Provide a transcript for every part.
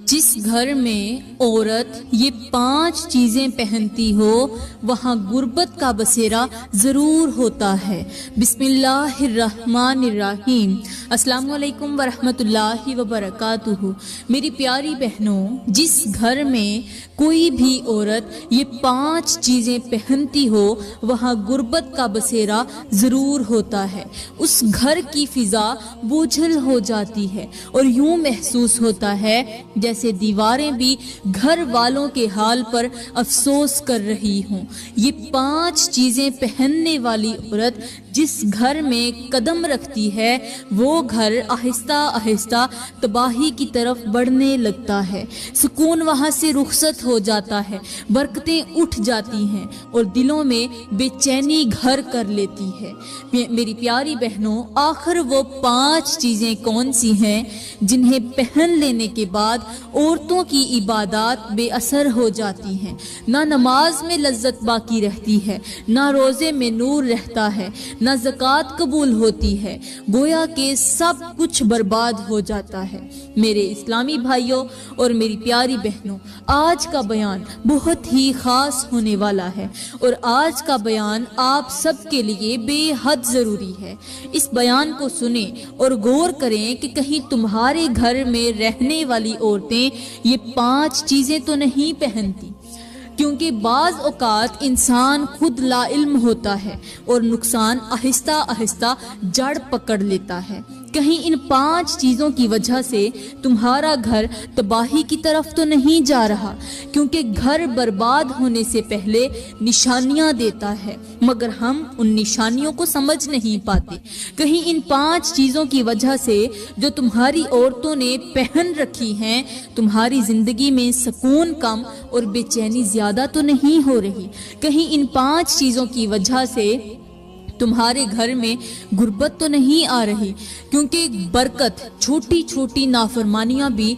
جس گھر میں عورت یہ 5 چیزیں پہنتی ہو وہاں غربت کا بسیرا ضرور ہوتا ہے۔ بسم اللہ الرحمن الرحیم۔ السلام علیکم ورحمۃ اللہ وبرکاتہ۔ میری پیاری بہنوں، جس گھر میں کوئی بھی عورت یہ 5 چیزیں پہنتی ہو وہاں غربت کا بسیرا ضرور ہوتا ہے۔ اس گھر کی فضا بوجھل ہو جاتی ہے اور یوں محسوس ہوتا ہے جیسے دیواریں بھی گھر والوں کے حال پر افسوس کر رہی ہوں۔ یہ 5 چیزیں پہننے والی عورت جس گھر میں قدم رکھتی ہے وہ گھر آہستہ آہستہ تباہی کی طرف بڑھنے لگتا ہے۔ سکون وہاں سے رخصت ہو جاتا ہے، برکتیں اٹھ جاتی ہیں اور دلوں میں بے چینی گھر کر لیتی ہے۔ میری پیاری بہنوں، آخر وہ 5 چیزیں کون سی ہیں جنہیں پہن لینے کے بعد عورتوں کی عبادات بے اثر ہو جاتی ہیں؟ نہ نماز میں لذت باقی رہتی ہے، نہ روزے میں نور رہتا ہے، نہ زکوٰۃ قبول ہوتی ہے، گویا کہ سب کچھ برباد ہو جاتا ہے۔ میرے اسلامی بھائیوں اور میری پیاری بہنوں، آج کا بیان بہت ہی خاص ہونے والا ہے اور آج کا بیان آپ سب کے لیے بے حد ضروری ہے۔ اس بیان کو سنیں اور غور کریں کہ کہیں تمہارے گھر میں رہنے والی عورتیں یہ 5 چیزیں تو نہیں پہنتی، کیونکہ بعض اوقات انسان خود لا علم ہوتا ہے اور نقصان آہستہ آہستہ جڑ پکڑ لیتا ہے۔ کہیں ان 5 چیزوں کی وجہ سے تمہارا گھر تباہی کی طرف تو نہیں جا رہا، کیونکہ گھر برباد ہونے سے پہلے نشانیاں دیتا ہے مگر ہم ان نشانیوں کو سمجھ نہیں پاتے۔ کہیں ان 5 چیزوں کی وجہ سے جو تمہاری عورتوں نے پہن رکھی ہیں تمہاری زندگی میں سکون کم اور بے چینی زیادہ تو نہیں ہو رہی۔ کہیں ان 5 چیزوں کی وجہ سے تمہارے گھر میں غربت تو نہیں آ رہی، کیونکہ برکت، چھوٹی چھوٹی نافرمانیاں بھی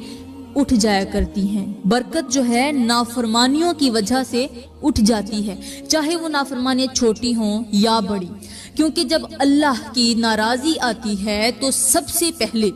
اٹھ جایا کرتی ہیں۔ برکت جو ہے نافرمانیوں کی وجہ سے اٹھ جاتی ہے، چاہے وہ نافرمانیاں چھوٹی ہوں یا بڑی، کیونکہ جب اللہ کی ناراضی آتی ہے تو سب سے پہلے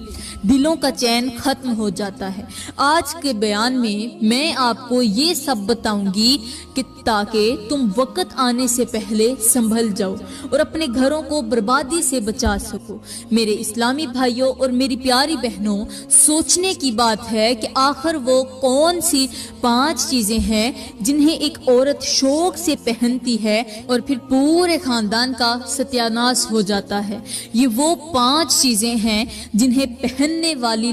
دلوں کا چین ختم ہو جاتا ہے۔ آج کے بیان میں آپ کو یہ سب بتاؤں گی کہ تاکہ تم وقت آنے سے پہلے سنبھل جاؤ اور اپنے گھروں کو بربادی سے بچا سکو۔ میرے اسلامی بھائیوں اور میری پیاری بہنوں، سوچنے کی بات ہے کہ آخر وہ کون سی 5 چیزیں ہیں جنہیں ایک عورت شوق سے پہنتی ہے اور پھر پورے خاندان کا ستیہ ناش ہو جاتا ہے۔ یہ وہ 5 چیزیں ہیں جنہیں پہننے والی